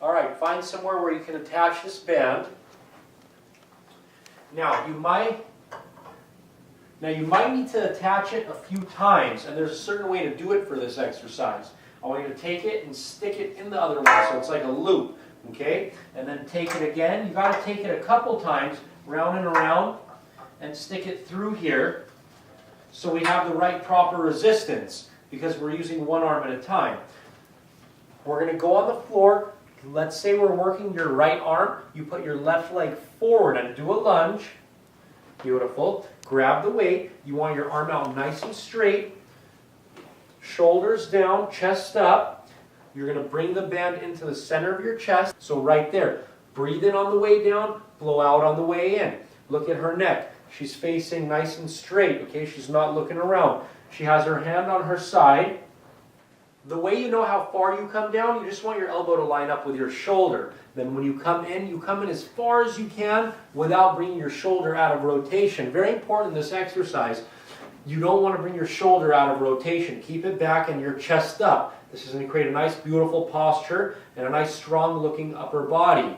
All right, find somewhere where you can attach this band. Now you might need to attach it a few times, and there's a certain way to do it for this exercise. I want you to take it and stick it in the other one, so it's like a loop, okay? And then take it again. You got to take it a couple times, round and around, and stick it through here, so we have the right proper resistance, because we're using one arm at a time. We're going to go on the floor. Let's say we're working your right arm. You put your left leg forward and do a lunge. Beautiful. Grab the weight. You want your arm out nice and straight. Shoulders down, chest up. You're going to bring the band into the center of your chest. So right there. Breathe in on the way down. Blow out on the way in. Look at her neck. She's facing nice and straight. Okay, she's not looking around. She has her hand on her side. The way you know how far you come down, you just want your elbow to line up with your shoulder. Then when you come in as far as you can without bringing your shoulder out of rotation. Very important in this exercise. You don't want to bring your shoulder out of rotation. Keep it back and your chest up. This is going to create a nice, beautiful posture and a nice, strong-looking upper body.